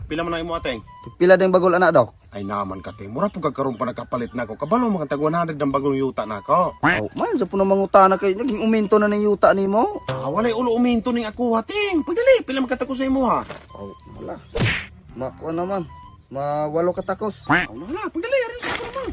pila man na imo ateng? Pila din bagol anak dok? Ay naman ka ting, mura po kagkaroon pa nagkapalit na ako. Kabalo mga tag 100 ng bagong yuta na ako. Oh, man sa puno mangutana kay naging uminto na ng yuta nimo. Walay ulo uminto ning ako hating. Pagdali, pila man katako sa imo ha. Oh, wala. Mako naman. Mawalo katakos. Wala, pagdali arin sa naman.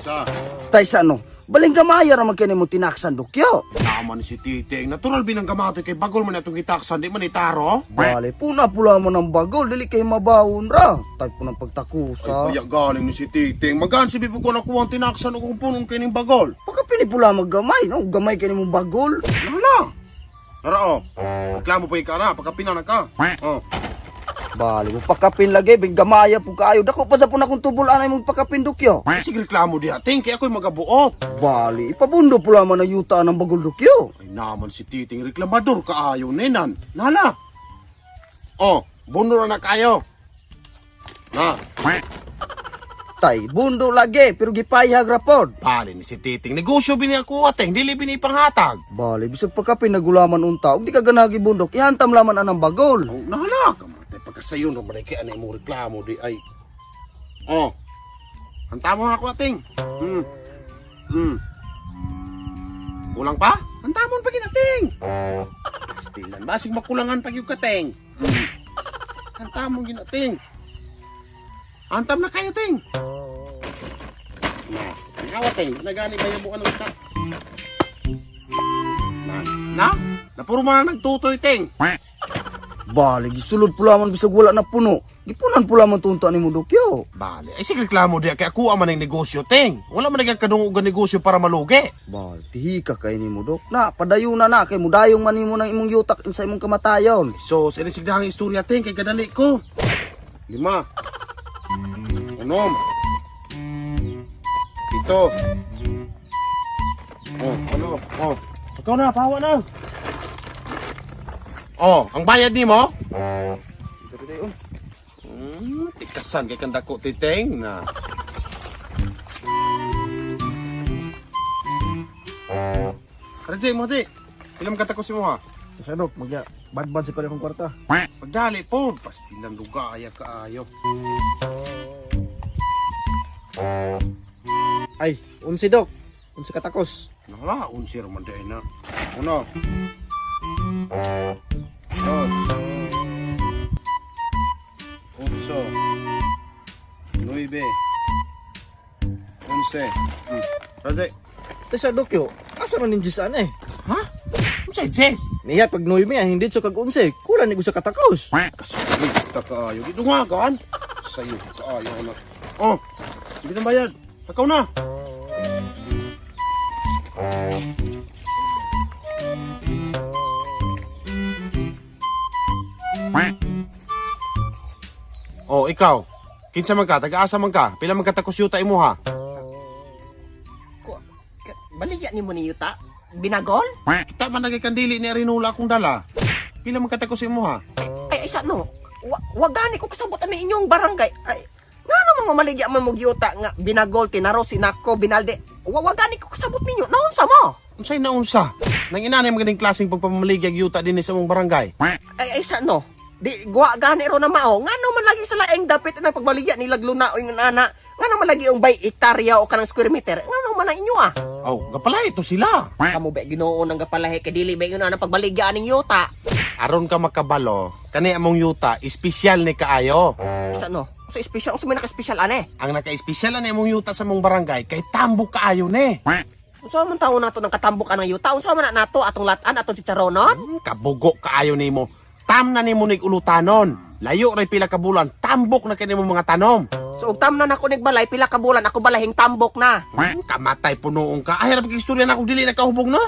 Sa Tay sa ano? Baling gamaya ra man kini mo tinaksan dokyo. naman si Titing. Natural binang gamatoy kay bagol man atong gitaksan, di man itaro. Bale, puna-pula mo ng bagol, dili kay mabawon ra. Tay po ng pagtakusa. Ay, kaya galing ni si Titing. Magaan si Bibo ko nakuha ang tinaksan o kung punong kining bagol. Pagka pinipula maggamay, no? Gamay kini mong bagol. Lala. Lara o. Reklamo pa ikaw na, pagkapinanan ka. Oh. Bale, mo pakapin lagi, big gamaya po kayo. Dako pa sa po na kung tubulan ay mong pakapin dokyo. Sige reklamo di ating, kaya ako'y magabuot. Bale, ipabundo pula man ang yuta ng bagol dokyo. Ay naman si Titing, reklamador ka ayaw, nenan. Nala. Oh, bundo na kayo. Na, Tay, bundo lagi, pero gipayhag rapod. pali ni si Titing. Negosyo bini ako ating, dili bini panghatag. Bale, bisag pakapin nagulaman unta, ug di ka ganagi bundok, ihantam laman anang bagol. Oh, nala. Kamatay pagkasayon, naman kaya na imong reklamo di ay. Oh, hanta mo ako ating. Kulang pa? Hanta mo pag ating. Pastilan, basig makulangan pag yung kating. Hanta mo ginating. Antam na kayo, ting. Na, ting. Nagani ba yung buwan ng ita? Na? Napuro mo na nagtutoy, ting. Bale, gisulod pula man bisag wala na puno. Gipunan pula man tunta ni mo dokyo. Bale, ay sige reklamo di kaya kuha man ng negosyo, ting. Wala man naging kadungugan negosyo para malugi. Bale, tihika kay ni mo dok. Na, padayon na kay mudayong man nimo ng imong yutak sa imong kamatayon. So, sinisigdahang istorya, ting, kay kadali ko. 5. 6. 7. Oh, ano? Oh. Ikaw na, pawa na. Oh, ang bayad ni mo? Tikasan kay kanda ko titeng na. Radje mo di. Ilam kata ko si mo ha. Sa dok, magya bad sa kong kwarta. Pagdali po, pasti nang lugaya kaayo. Ay, unsi dok. Unsi katakos. Nala, unsir man day na. Uno. 2. 8. 9. 11. Radje. Sa dokyo, asa man ninji saan eh? Ha? Unsay Jess? Niya pag 9 hindi so kag unsi. Kulang ni sa katakos. Kasulit ka kaayo. Dito nga kan. Sayo kaayo anak. Oh, hindi na bayad. Takaw na. Oh, ikaw. Kinsa man ka? Taga-asa man ka? Pila man katakos yuta imo ha? Baligya ni mo ni Yuta? Binagol? Kita man nagikandili ni Arinula akong dala. Pila man katakos imo ha? Ay, sa no? Wagani ko kasabot na inyong barangay. Ay, nga naman mamaligya man mo Yuta nga binagol, tinaro, sinako, binalde. Wagani ko kasabot ninyo. Naunsa mo? Unsay naunsa? Nang inanay maganing klaseng pagpamaligyag yuta din sa mong barangay. Ay, sa no? Di, guwa gani ro na mao. Nga naman lagi sa laeng dapit na pagbaligya ni Lagluna o yung nana. Nga naman lagi yung bay hektarya o kanang square meter. Nga naman na inyo ah. Oh, gapala ito sila. Kamu ba ginoo nang gapalahe kadili ba yun na pagbaligya ning Yuta? Aron ka makabalo, kani among yuta, espesyal ni kaayo. Sa no? Sa special, sa may naka-special ane. Ang naka-espesyal na among yuta sa mong barangay, kay tambok kaayo ni. Unsa man tawo nato ng katambok ang Yuta? Unsa man na nato atong latan atong si Charonon? Kabugo kaayo nimo. Tam na nimo nig ulutanon. Layo ray pila ka bulan, tambok na kini mong mga tanom. So ug tam na nako nigbalay pila ka bulan ako balahing tambok na. Kamatay punoong ka. Ay, rabag istorya na akong dili nakahubog no?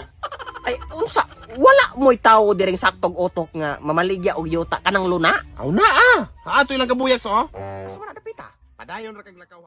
Ay unsa wala mo'y tawo diring saktong utok nga mamaligya og Yuta kanang luna? Aw na ah. Haato ilang kabuyag so. Unsa man na dapita? Padayon ra kag lakaw.